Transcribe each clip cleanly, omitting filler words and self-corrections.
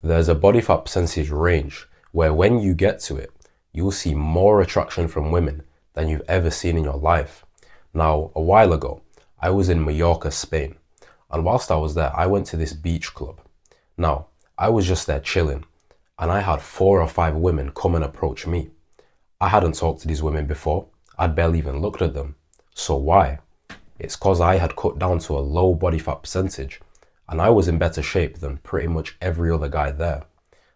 There's a body fat percentage range where when you get to it, you'll see more attraction from women than you've ever seen in your life. Now, a while ago, I was in Mallorca, Spain, and whilst I was there, I went to this beach club. Now, I was just there chilling, and I had 4 or 5 women come and approach me. I hadn't talked to these women before. I'd barely even looked at them. So why? It's because I had cut down to a low body fat percentage, and I was in better shape than pretty much every other guy there.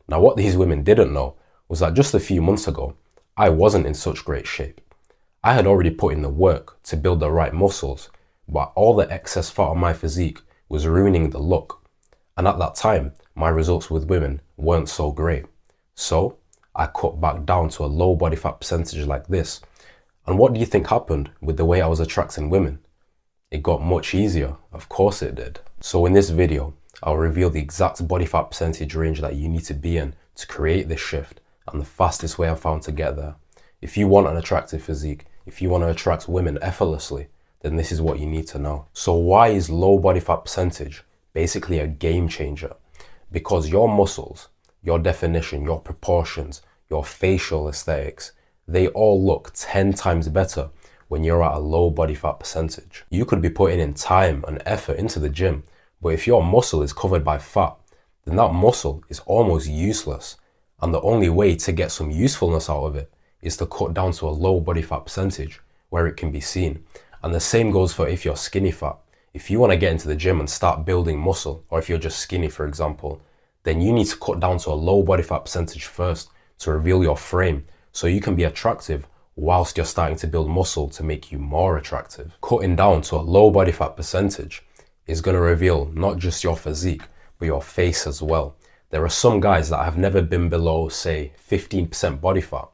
Now, what these women didn't know was that just a few months ago, I wasn't in such great shape. I had already put in the work to build the right muscles, but all the excess fat on my physique was ruining the look. And at that time, my results with women weren't so great. So I cut back down to a low body fat percentage like this. And what do you think happened with the way I was attracting women? It got much easier. Of course it did. So in this video, I'll reveal the exact body fat percentage range that you need to be in to create this shift and the fastest way I've found to get there. If you want an attractive physique, if you want to attract women effortlessly, then this is what you need to know. So why is low body fat percentage basically a game changer? Because your muscles, your definition, your proportions, your facial aesthetics, they all look 10 times better when you're at a low body fat percentage. You could be putting in time and effort into the gym, but if your muscle is covered by fat, then that muscle is almost useless. And the only way to get some usefulness out of it is to cut down to a low body fat percentage where it can be seen. And the same goes for if you're skinny fat. If you want to get into the gym and start building muscle, or if you're just skinny, for example, then you need to cut down to a low body fat percentage first to reveal your frame so you can be attractive whilst you're starting to build muscle to make you more attractive. Cutting down to a low body fat percentage is going to reveal not just your physique, but your face as well. There are some guys that have never been below, say, 15% body fat,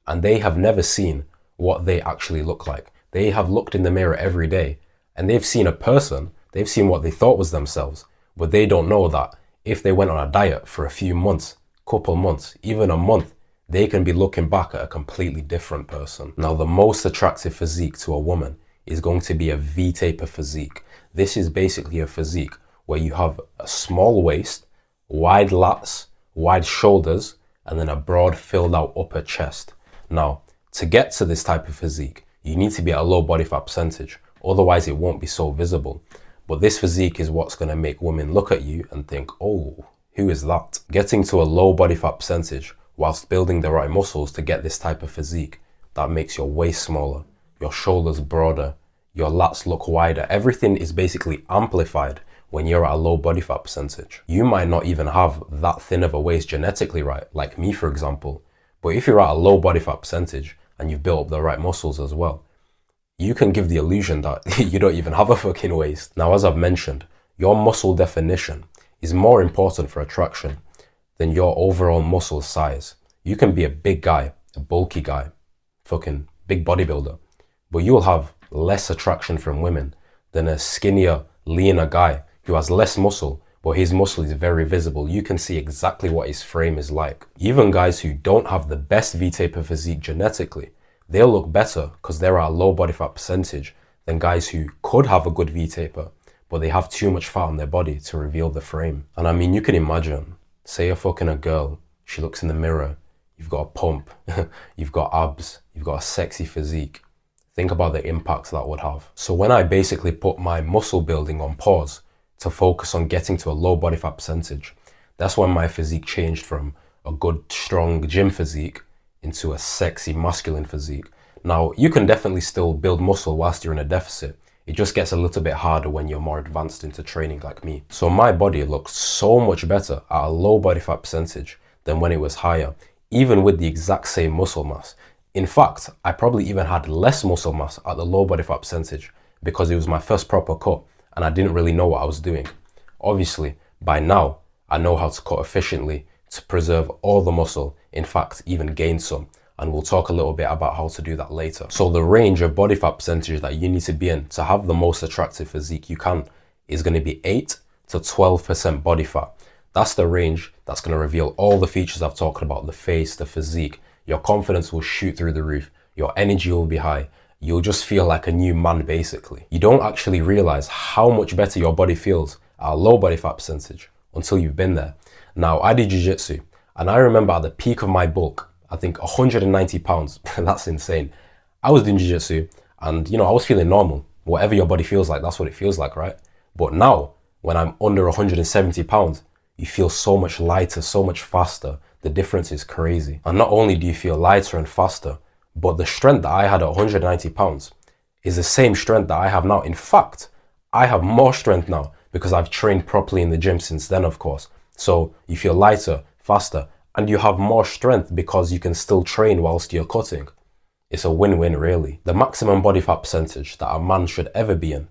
and they have never seen what they actually look like. They have looked in the mirror every day, and they've seen a person, they've seen what they thought was themselves, but they don't know that if they went on a diet for a few months, couple months, even a month, they can be looking back at a completely different person. Now, the most attractive physique to a woman is going to be a V-taper physique. This is basically a physique where you have a small waist, wide lats, wide shoulders, and then a broad filled out upper chest. Now, to get to this type of physique, you need to be at a low body fat percentage, otherwise it won't be so visible. But this physique is what's going to make women look at you and think, oh, who is that? Getting to a low body fat percentage whilst building the right muscles to get this type of physique, that makes your waist smaller, your shoulders broader, your lats look wider. Everything is basically amplified when you're at a low body fat percentage. You might not even have that thin of a waist genetically, right? Like me, for example. But if you're at a low body fat percentage and you've built up the right muscles as well, you can give the illusion that you don't even have a fucking waist. Now, as I've mentioned, your muscle definition is more important for attraction than your overall muscle size. You can be a big guy, a bulky guy, fucking big bodybuilder, but you'll have less attraction from women than a skinnier, leaner guy who has less muscle, but his muscle is very visible. You can see exactly what his frame is like. Even guys who don't have the best V-taper physique genetically, they'll look better because they're at a low body fat percentage than guys who could have a good V-taper, but they have too much fat on their body to reveal the frame. And I mean, you can imagine, say you're fucking a girl, she looks in the mirror, you've got a pump, you've got abs, you've got a sexy physique. Think about the impact that would have. So when I basically put my muscle building on pause to focus on getting to a low body fat percentage, that's when my physique changed from a good, strong gym physique into a sexy, masculine physique. Now, you can definitely still build muscle whilst you're in a deficit. It just gets a little bit harder when you're more advanced into training like me. So my body looks so much better at a low body fat percentage than when it was higher, even with the exact same muscle mass. In fact, I probably even had less muscle mass at the low body fat percentage because it was my first proper cut and I didn't really know what I was doing. Obviously, by now, I know how to cut efficiently to preserve all the muscle, in fact, even gain some. And we'll talk a little bit about how to do that later. So the range of body fat percentages that you need to be in to have the most attractive physique you can is going to be 8 to 12% body fat. That's the range that's going to reveal all the features I've talked about, the face, the physique. Your confidence will shoot through the roof. Your energy will be high. You'll just feel like a new man, basically. You don't actually realize how much better your body feels at a low body fat percentage until you've been there. Now, I do jiu-jitsu, and I remember at the peak of my bulk, I think 190 pounds, that's insane. I was doing jiu-jitsu, and I was feeling normal. Whatever your body feels like, that's what it feels like, right? But now, when I'm under 170 pounds, you feel so much lighter, so much faster. The difference is crazy. And not only do you feel lighter and faster, but the strength that I had at 190 pounds is the same strength that I have now. In fact, I have more strength now because I've trained properly in the gym since then, of course. So you feel lighter, faster, and you have more strength because you can still train whilst you're cutting. It's a win-win, really. The maximum body fat percentage that a man should ever be in,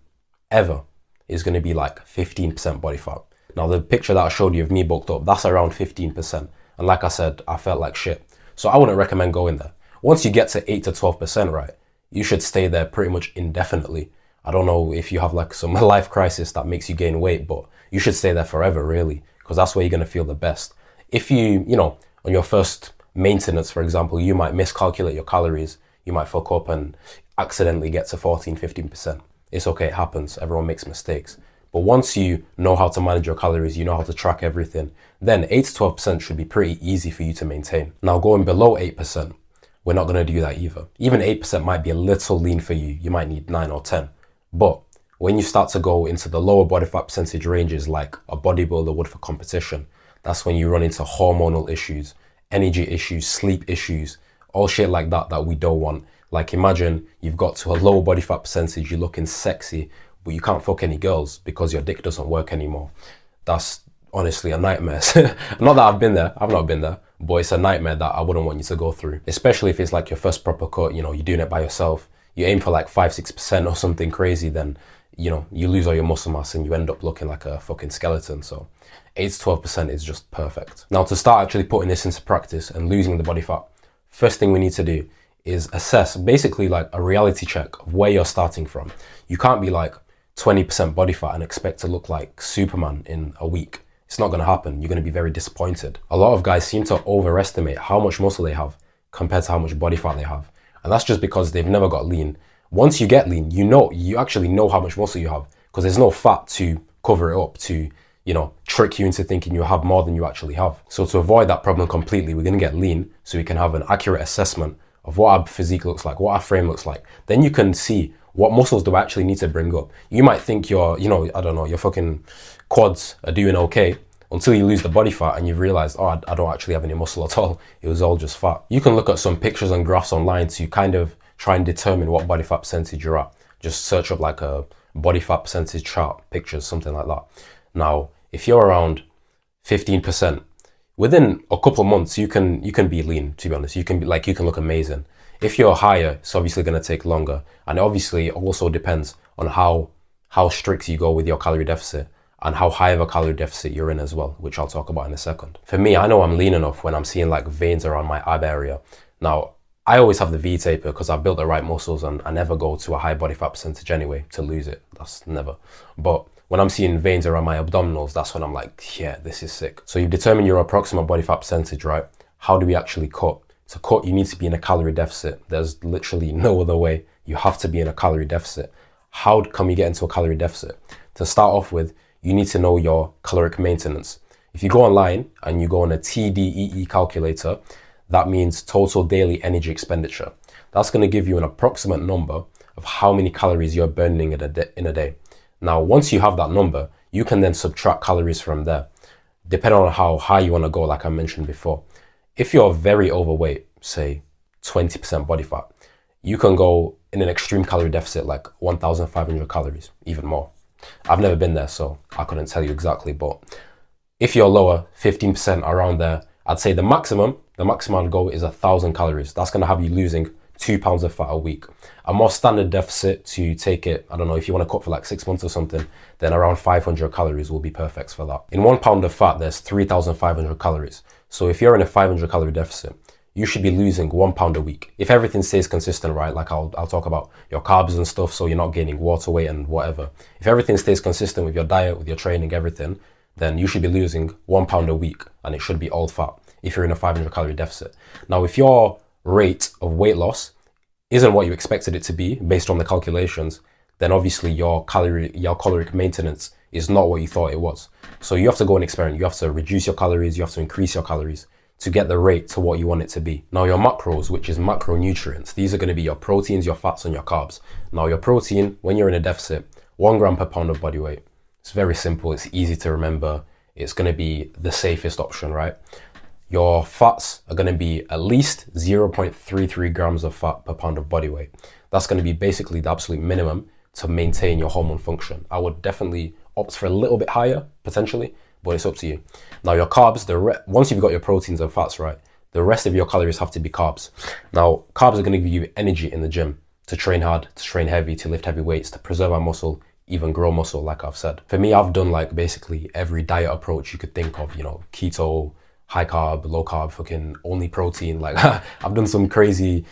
ever, is going to be like 15% body fat. Now, the picture that I showed you of me bulked up, that's around 15%. And like I said, I felt like shit. So I wouldn't recommend going there. Once you get to 8 to 12%, right, you should stay there pretty much indefinitely. I don't know if you have like some life crisis that makes you gain weight, but you should stay there forever, really, because that's where you're going to feel the best. If you on your first maintenance, for example, you might miscalculate your calories. You might fuck up and accidentally get to 14, 15%. It's okay, it happens. Everyone makes mistakes. But once you know how to manage your calories, you know how to track everything, then 8 to 12% should be pretty easy for you to maintain. Now, going below 8%, we're not going to do that either. Even 8% might be a little lean for you. You might need 9 or 10. But when you start to go into the lower body fat percentage ranges like a bodybuilder would for competition, that's when you run into hormonal issues, energy issues, sleep issues, all shit like that we don't want. Like, imagine you've got to a low body fat percentage, you're looking sexy, but you can't fuck any girls because your dick doesn't work anymore. That's honestly a nightmare. Not that I've been there, I've not been there, but it's a nightmare that I wouldn't want you to go through. Especially if it's like your first proper cut, you're doing it by yourself. You aim for like 5-6% or something crazy, then you lose all your muscle mass and you end up looking like a fucking skeleton. So 8 to 12% is just perfect. Now, to start actually putting this into practice and losing the body fat, first thing we need to do is assess, basically like a reality check of where you're starting from. You can't be like 20% body fat and expect to look like Superman in a week. It's not going to happen. You're going to be very disappointed. A lot of guys seem to overestimate how much muscle they have compared to how much body fat they have. And that's just because they've never got lean. Once you get lean, you actually know how much muscle you have because there's no fat to cover it up, to trick you into thinking you have more than you actually have. So to avoid that problem completely, we're going to get lean so we can have an accurate assessment of what our physique looks like, what our frame looks like. Then you can see what muscles do I actually need to bring up. You might think your fucking quads are doing okay until you lose the body fat and you've realized, I don't actually have any muscle at all. It was all just fat. You can look at some pictures and graphs online to kind of try and determine what body fat percentage you're at. Just search up like a body fat percentage chart, pictures, something like that. Now, if you're around 15%, within a couple of months, you can be lean, to be honest. You can look amazing. If you're higher, it's obviously going to take longer. And obviously it also depends on how strict you go with your calorie deficit and how high of a calorie deficit you're in as well, which I'll talk about in a second. For me, I know I'm lean enough when I'm seeing like veins around my ab area. Now, I always have the V-taper because I've built the right muscles and I never go to a high body fat percentage anyway to lose it. That's never. But when I'm seeing veins around my abdominals, that's when I'm like, yeah, this is sick. So you've determined your approximate body fat percentage, right? How do we actually cut? To cut, you need to be in a calorie deficit. There's literally no other way. You have to be in a calorie deficit. How can we get into a calorie deficit? To start off with, you need to know your caloric maintenance. If you go online and you go on a TDEE calculator, that means total daily energy expenditure. That's going to give you an approximate number of how many calories you're burning in a day. Now, once you have that number, you can then subtract calories from there, depending on how high you want to go, like I mentioned before. If you're very overweight, say 20% body fat, you can go in an extreme calorie deficit, like 1,500 calories, even more. I've never been there, so I couldn't tell you exactly, but if you're lower, 15% around there, I'd say the maximum I'd go is 1,000 calories. That's going to have you losing 2 pounds of fat a week. A more standard deficit to take it, I don't know, if you want to cut for like 6 months or something, then around 500 calories will be perfect for that. In 1 pound of fat, there's 3,500 calories. So if you're in a 500 calorie deficit, you should be losing 1 pound a week. If everything stays consistent, right? Like I'll talk about your carbs and stuff, so you're not gaining water weight and whatever. If everything stays consistent with your diet, with your training, everything, then you should be losing 1 pound a week, and it should be all fat if you're in a 500 calorie deficit. Now, if your rate of weight loss isn't what you expected it to be based on the calculations, then obviously your caloric maintenance is not what you thought it was. So you have to go and experiment. You have to reduce your calories, you have to increase your calories to get the rate to what you want it to be. Now your macros, which is macronutrients, these are going to be your proteins, your fats, and your carbs. Now your protein, when you're in a deficit, 1 gram per pound of body weight. It's very simple, it's easy to remember. It's going to be the safest option, right? Your fats are going to be at least 0.33 grams of fat per pound of body weight. That's going to be basically the absolute minimum to maintain your hormone function. I would definitely opt for a little bit higher, potentially, but it's up to you. Now your carbs, once you've got your proteins and fats right, the rest of your calories have to be carbs. Now, carbs are going to give you energy in the gym to train hard, to train heavy, to lift heavy weights, to preserve our muscle, even grow muscle, like I've said. For me, I've done like basically every diet approach you could think of, you know, keto, high carb, low carb, fucking only protein. Like I've done some crazy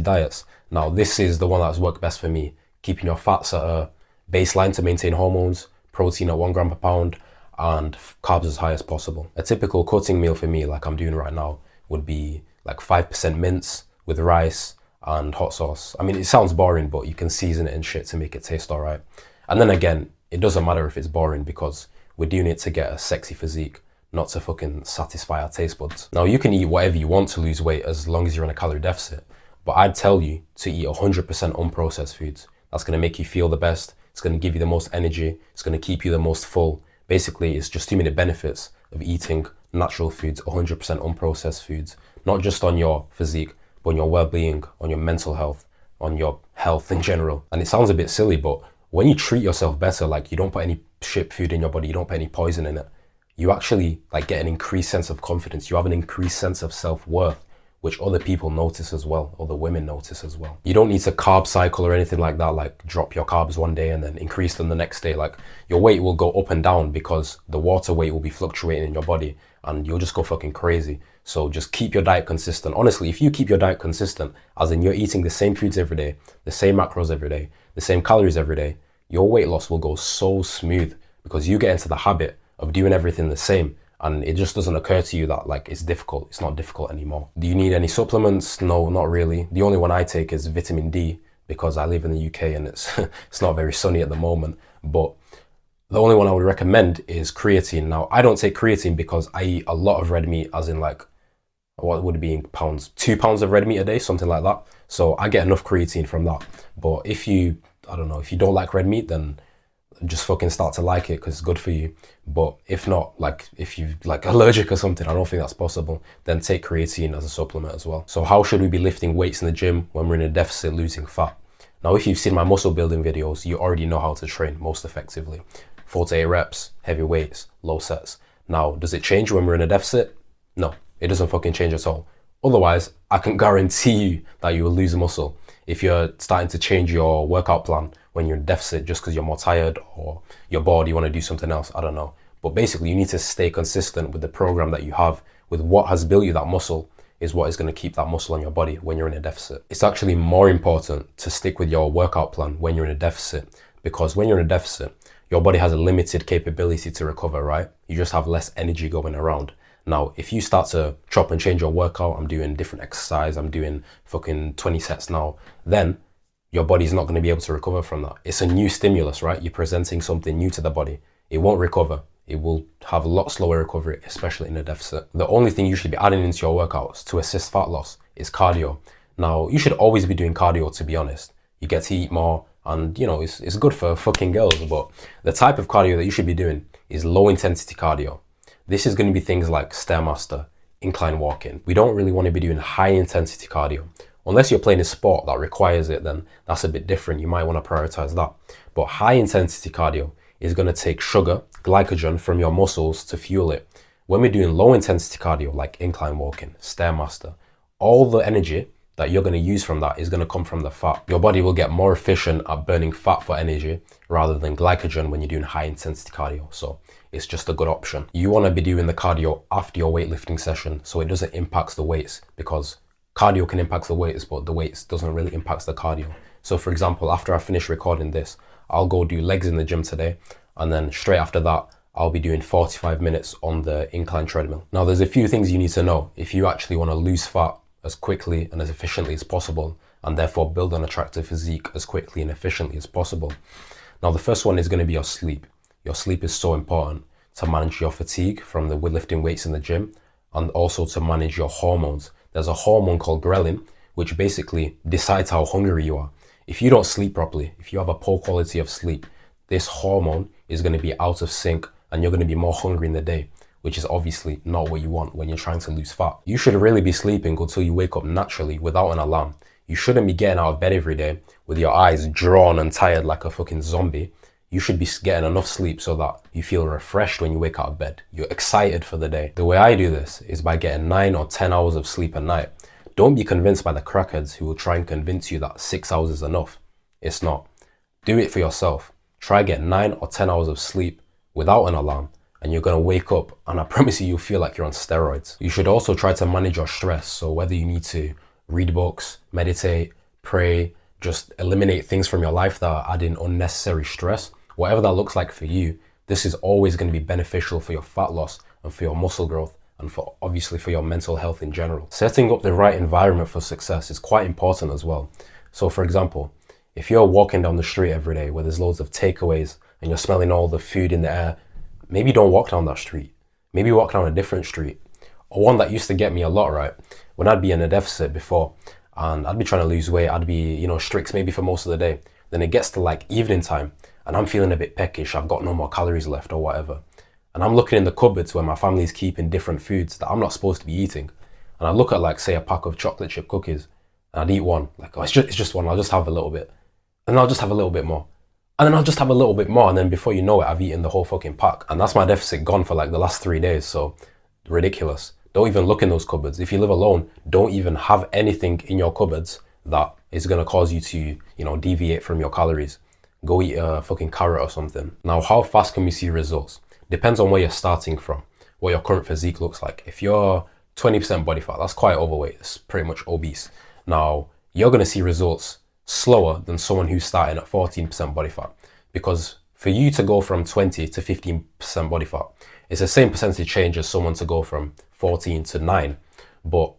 diets. Now, this is the one that's worked best for me. Keeping your fats at a baseline to maintain hormones, protein at 1 gram per pound, and carbs as high as possible. A typical cutting meal for me, like I'm doing right now, would be like 5% mince with rice and hot sauce. I mean, it sounds boring, but you can season it and shit to make it taste all right. And then again, it doesn't matter if it's boring because we're doing it to get a sexy physique, not to fucking satisfy our taste buds. Now, you can eat whatever you want to lose weight as long as you're in a calorie deficit, but I'd tell you to eat 100% unprocessed foods. That's going to make you feel the best. It's going to give you the most energy. It's going to keep you the most full. Basically, it's just too many benefits of eating natural foods, 100% unprocessed foods, not just on your physique, but on your well-being, on your mental health, on your health in general. And it sounds a bit silly, but when you treat yourself better, like you don't put any shit food in your body, you don't put any poison in it, you actually like get an increased sense of confidence. You have an increased sense of self-worth, which other people notice as well, other women notice as well. You don't need to carb cycle or anything like that, like drop your carbs one day and then increase them the next day. Like your weight will go up and down because the water weight will be fluctuating in your body and you'll just go fucking crazy. So just keep your diet consistent. Honestly, if you keep your diet consistent, as in you're eating the same foods every day, the same macros every day, the same calories every day, your weight loss will go so smooth because you get into the habit of doing everything the same. And it just doesn't occur to you that like it's difficult. It's not difficult anymore. Do you need any supplements? No, not really. The only one I take is vitamin D because I live in the UK and it's it's not very sunny at the moment. But the only one I would recommend is creatine. Now, I don't take creatine because I eat a lot of red meat, as in like, what would it be in pounds? 2 pounds of red meat a day, something like that. So I get enough creatine from that. But if you, I don't know, if you don't like red meat, then just fucking start to like it because it's good for you. But if not, like if you're like allergic or something, I don't think that's possible, then take creatine as a supplement as well. So how should we be lifting weights in the gym when we're in a deficit losing fat? Now, if you've seen my muscle building videos, you already know how to train most effectively. 4 to 8 reps, heavy weights, low sets. Now, does it change when we're in a deficit? No, it doesn't fucking change at all. Otherwise, I can guarantee you that you will lose muscle if you're starting to change your workout plan when you're in deficit just because you're more tired or you're bored, you want to do something else, I don't know. But basically, you need to stay consistent with the program that you have, with what has built you that muscle is what is going to keep that muscle on your body when you're in a deficit. It's actually more important to stick with your workout plan when you're in a deficit, because when you're in a deficit, your body has a limited capability to recover, right? You just have less energy going around. Now, if you start to chop and change your workout, I'm doing different exercise, I'm doing fucking 20 sets now, then your body's not going to be able to recover from that. It's a new stimulus, right? You're presenting something new to the body. It won't recover. It will have a lot slower recovery, especially in a deficit. The only thing you should be adding into your workouts to assist fat loss is cardio. Now, you should always be doing cardio, to be honest. You get to eat more and, you know, it's good for fucking girls, but the type of cardio that you should be doing is low intensity cardio. This is going to be things like Stairmaster, incline walking. We don't really want to be doing high intensity cardio. Unless you're playing a sport that requires it, then that's a bit different. You might want to prioritize that. But high intensity cardio is going to take sugar, glycogen from your muscles to fuel it. When we're doing low intensity cardio, like incline walking, Stairmaster, all the energy that you're going to use from that is going to come from the fat. Your body will get more efficient at burning fat for energy rather than glycogen when you're doing high intensity cardio. So it's just a good option. You want to be doing the cardio after your weightlifting session so it doesn't impact the weights, because cardio can impact the weights, but the weights doesn't really impact the cardio. So for example, after I finish recording this, I'll go do legs in the gym today, and then straight after that, I'll be doing 45 minutes on the incline treadmill. Now, there's a few things you need to know if you actually want to lose fat as quickly and as efficiently as possible, and therefore build an attractive physique as quickly and efficiently as possible. Now, the first one is going to be your sleep. your sleep is so important to manage your fatigue from the lifting weights in the gym, and also to manage your hormones. There's a hormone called ghrelin, which basically decides how hungry you are. If you don't sleep properly, if you have a poor quality of sleep, this hormone is going to be out of sync and you're going to be more hungry in the day, which is obviously not what you want when you're trying to lose fat. You should really be sleeping until you wake up naturally without an alarm. You shouldn't be getting out of bed every day with your eyes drawn and tired like a fucking zombie. You should be getting enough sleep so that you feel refreshed when you wake out of bed. You're excited for the day. The way I do this is by getting 9 or 10 hours of sleep a night. Don't be convinced by the crackheads who will try and convince you that 6 hours is enough. It's not. Do it for yourself. Try get 9 or 10 hours of sleep without an alarm, and you're gonna wake up and I promise you'll feel like you're on steroids. You should also try to manage your stress. So whether you need to read books, meditate, pray, just eliminate things from your life that are adding unnecessary stress, whatever that looks like for you, this is always going to be beneficial for your fat loss and for your muscle growth and for obviously for your mental health in general. Setting up the right environment for success is quite important as well. So for example, if you're walking down the street every day where there's loads of takeaways and you're smelling all the food in the air, maybe don't walk down that street. Maybe walk down a different street. Or one that used to get me a lot, right? When I'd be in a deficit before and I'd be trying to lose weight, I'd be, strict maybe for most of the day. Then it gets to like evening time and I'm feeling a bit peckish, I've got no more calories left or whatever. And I'm looking in the cupboards where my family's keeping different foods that I'm not supposed to be eating. And I look at like, say, a pack of chocolate chip cookies and I'd eat one. Like, oh, it's just one, I'll just have a little bit. And then I'll just have a little bit more. And then I'll just have a little bit more. And then before you know it, I've eaten the whole fucking pack. And that's my deficit gone for like the last 3 days. So ridiculous. Don't even look in those cupboards. If you live alone, don't even have anything in your cupboards that is going to cause you to, deviate from your calories. Go eat a fucking carrot or something. Now, how fast can we see results? Depends on where you're starting from, what your current physique looks like. If you're 20% body fat, that's quite overweight. It's pretty much obese. Now, you're going to see results slower than someone who's starting at 14% body fat. Because for you to go from 20 to 15% body fat, it's the same percentage change as someone to go from 14 to 9. But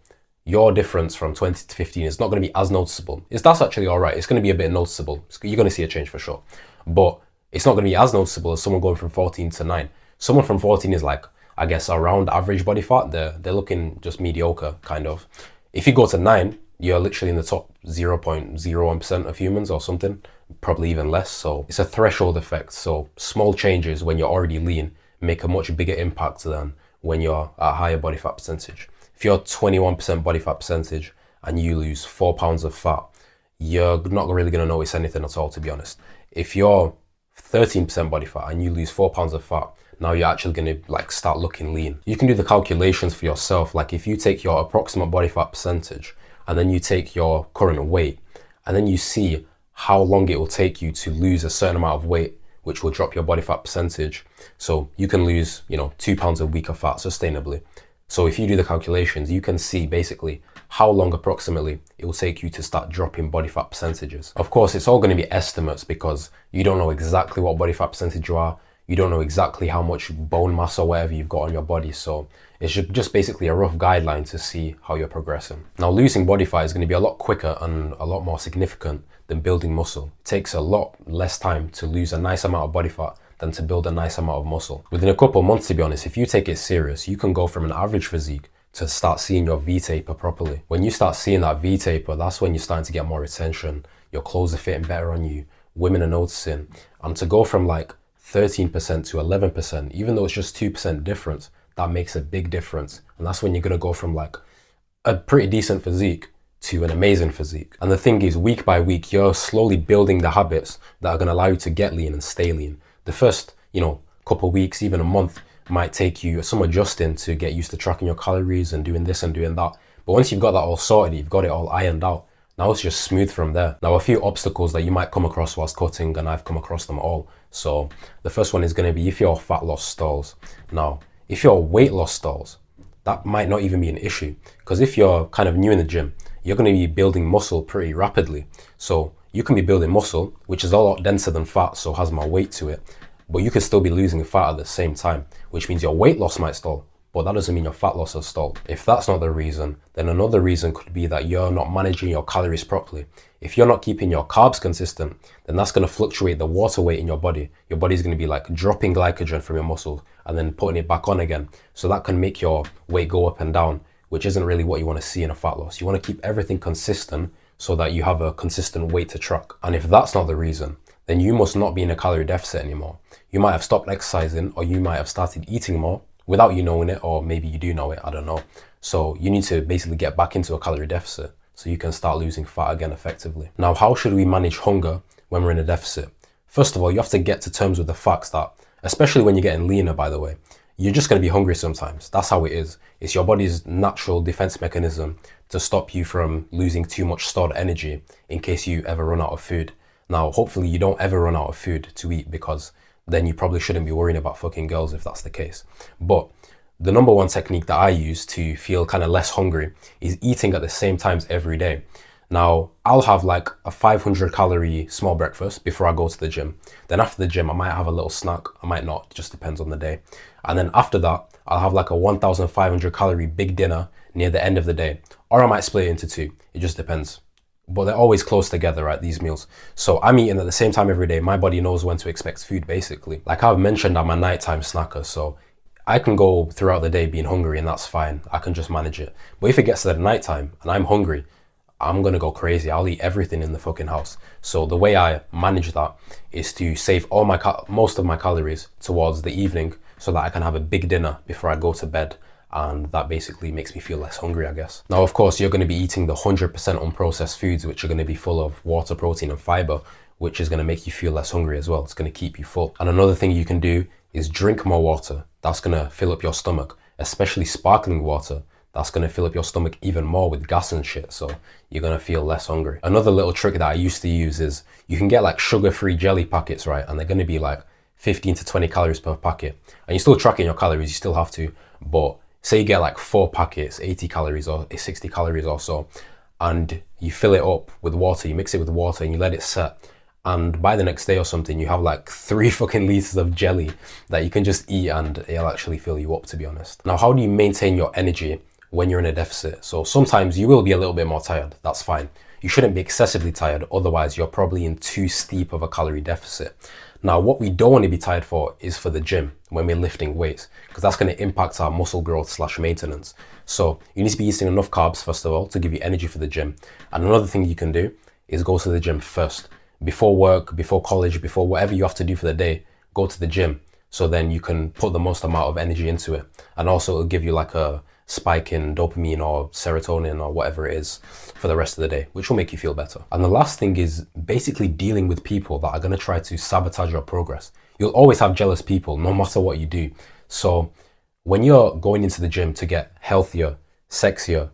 your difference from 20 to 15 is not going to be as noticeable. That's actually all right. It's going to be a bit noticeable. You're going to see a change for sure. But it's not going to be as noticeable as someone going from 14 to 9. Someone from 14 is like, I guess, around average body fat. They're looking just mediocre, kind of. If you go to 9, you're literally in the top 0.01% of humans or something, probably even less. So it's a threshold effect. So small changes when you're already lean make a much bigger impact than when you're at a higher body fat percentage. If you're 21% body fat percentage and you lose 4 pounds of fat, you're not really going to notice anything at all, to be honest. If you're 13% body fat and you lose 4 pounds of fat, now you're actually going to like start looking lean. You can do the calculations for yourself. Like if you take your approximate body fat percentage and then you take your current weight and then you see how long it will take you to lose a certain amount of weight, which will drop your body fat percentage. So you can lose, 2 pounds a week of fat sustainably. So if you do the calculations, you can see basically how long approximately it will take you to start dropping body fat percentages. Of course, it's all going to be estimates because you don't know exactly what body fat percentage you are. You don't know exactly how much bone mass or whatever you've got on your body. So it's just basically a rough guideline to see how you're progressing. Now, losing body fat is going to be a lot quicker and a lot more significant than building muscle. It takes a lot less time to lose a nice amount of body fat than to build a nice amount of muscle. Within a couple of months, to be honest, if you take it serious, you can go from an average physique to start seeing your V-taper properly. When you start seeing that V-taper, that's when you're starting to get more attention. Your clothes are fitting better on you. Women are noticing. And to go from like 13% to 11%, even though it's just 2% difference, that makes a big difference. And that's when you're going to go from like a pretty decent physique to an amazing physique. And the thing is, week by week, you're slowly building the habits that are going to allow you to get lean and stay lean. The first, couple of weeks, even a month, might take you some adjusting to get used to tracking your calories and doing this and doing that. But once you've got that all sorted, you've got it all ironed out, now it's just smooth from there. Now, a few obstacles that you might come across whilst cutting, and I've come across them all. So the first one is going to be if your fat loss stalls. Now, if your weight loss stalls, that might not even be an issue, because if you're kind of new in the gym, you're going to be building muscle pretty rapidly. So you can be building muscle, which is a lot denser than fat, so has more weight to it, but you could still be losing fat at the same time, which means your weight loss might stall. but that doesn't mean your fat loss has stalled. If that's not the reason, then another reason could be that you're not managing your calories properly. If you're not keeping your carbs consistent, then that's going to fluctuate the water weight in your body. Your body's going to be like dropping glycogen from your muscles and then putting it back on again. So that can make your weight go up and down, which isn't really what you want to see in a fat loss. You want to keep everything consistent so that you have a consistent weight to track. And if that's not the reason, then you must not be in a calorie deficit anymore. You might have stopped exercising, or you might have started eating more without you knowing it, or maybe you do know it, I don't know. So you need to basically get back into a calorie deficit so you can start losing fat again effectively. Now, how should we manage hunger when we're in a deficit? First of all, you have to get to terms with the facts that, especially when you're getting leaner, by the way, you're just going to be hungry sometimes. That's how it is. It's your body's natural defense mechanism to stop you from losing too much stored energy in case you ever run out of food. Now, hopefully you don't ever run out of food to eat, because then you probably shouldn't be worrying about fucking girls if that's the case. But the number one technique that I use to feel kind of less hungry is eating at the same times every day. Now, I'll have like a 500 calorie small breakfast before I go to the gym. Then after the gym, I might have a little snack. I might not, it just depends on the day. And then after that, I'll have like a 1,500 calorie big dinner near the end of the day. Or I might split it into two. It just depends. But they're always close together, right, these meals. So I'm eating at the same time every day. My body knows when to expect food, basically. Like I've mentioned, I'm a nighttime snacker, so I can go throughout the day being hungry and that's fine. I can just manage it. But if it gets to the nighttime and I'm hungry, I'm gonna go crazy. I'll eat everything in the fucking house. So the way I manage that is to save all my most of my calories towards the evening so that I can have a big dinner before I go to bed. And that basically makes me feel less hungry, I guess. Now, of course, you're going to be eating the 100% unprocessed foods, which are going to be full of water, protein, and fiber, which is going to make you feel less hungry as well. It's going to keep you full. And another thing you can do is drink more water. That's going to fill up your stomach, especially sparkling water. That's going to fill up your stomach even more with gas and shit. So you're going to feel less hungry. Another little trick that I used to use is you can get like sugar-free jelly packets, right? And they're going to be like 15 to 20 calories per packet. And you're still tracking your calories. You still have to, but say you get like 4 packets, 80 calories or 60 calories or so, and you fill it up with water, you mix it with water and you let it set. And by the next day or something, you have like 3 fucking liters of jelly that you can just eat and it'll actually fill you up, to be honest. Now, how do you maintain your energy when you're in a deficit? So sometimes you will be a little bit more tired. That's fine. You shouldn't be excessively tired. Otherwise, you're probably in too steep of a calorie deficit. Now, what we don't want to be tired for is for the gym when we're lifting weights, because that's going to impact our muscle growth / maintenance. So you need to be eating enough carbs, first of all, to give you energy for the gym. And another thing you can do is go to the gym first. Before work, before college, before whatever you have to do for the day, go to the gym. So then you can put the most amount of energy into it. And also it'll give you like a spike in dopamine or serotonin or whatever it is for the rest of the day, which will make you feel better. And the last thing is basically dealing with people that are going to try to sabotage your progress. You'll always have jealous people no matter what you do. So when you're going into the gym to get healthier, sexier,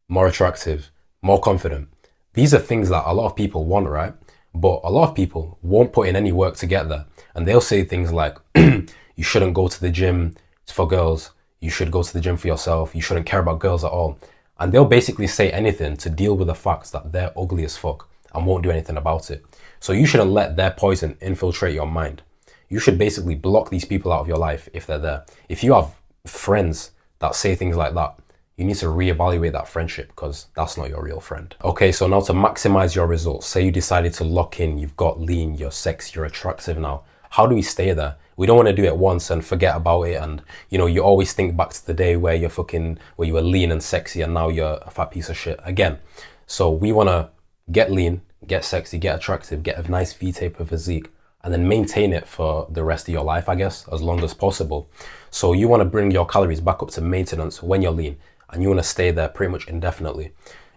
more attractive, more confident, these are things that a lot of people want, right? But a lot of people won't put in any work to get there. And they'll say things like, you shouldn't go to the gym for girls. You should go to the gym for yourself. You shouldn't care about girls at all. And they'll basically say anything to deal with the facts that they're ugly as fuck and won't do anything about it. So you shouldn't let their poison infiltrate your mind. You should basically block these people out of your life if they're there. If you have friends that say things like that, you need to reevaluate that friendship, because that's not your real friend. Okay, so now to maximize your results, say you decided to lock in, you've got lean, you're sexy, you're attractive now. How do we stay there? We don't want to do it once and forget about it. And you always think back to the day where you were lean and sexy and now you're a fat piece of shit again. So we want to get lean, get sexy, get attractive, get a nice V-taper physique, and then maintain it for the rest of your life, I guess, as long as possible. So you want to bring your calories back up to maintenance when you're lean, and you want to stay there pretty much indefinitely.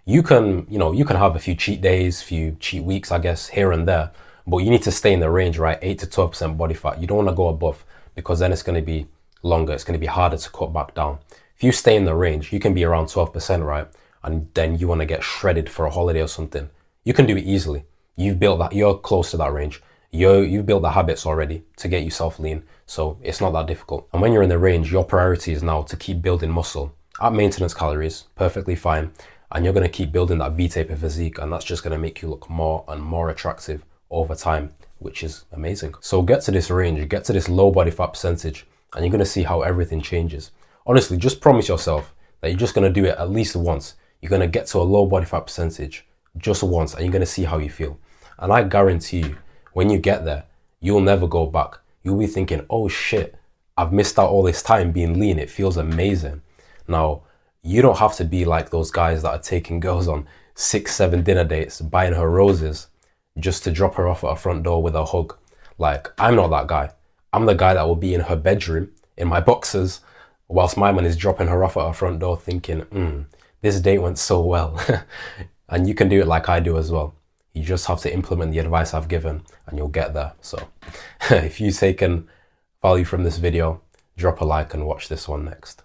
You can have a few cheat days, few cheat weeks, I guess, here and there, but you need to stay in the range, right? 8 to 12% body fat. You don't want to go above, because then it's going to be longer. It's going to be harder to cut back down. If you stay in the range, you can be around 12%, right? And then you want to get shredded for a holiday or something. You can do it easily. You've built that, you're close to that range. You've built the habits already to get yourself lean, so it's not that difficult. And when you're in the range, your priority is now to keep building muscle at maintenance calories, perfectly fine. And you're going to keep building that V-taper physique, and that's just going to make you look more and more attractive over time, which is amazing. So get to this range, get to this low body fat percentage, and you're going to see how everything changes. Honestly, just promise yourself that you're just going to do it at least once. You're going to get to a low body fat percentage just once, and you're going to see how you feel. And I guarantee you, when you get there, you'll never go back. You'll be thinking, oh shit, I've missed out all this time being lean. It feels amazing. Now, you don't have to be like those guys that are taking girls on 6, 7 dinner dates, buying her roses just to drop her off at her front door with a hug. Like, I'm not that guy. I'm the guy that will be in her bedroom in my boxers whilst my man is dropping her off at her front door thinking, this date went so well. And you can do it like I do as well. You just have to implement the advice I've given and you'll get there. So if you've taken value from this video, drop a like and watch this one next.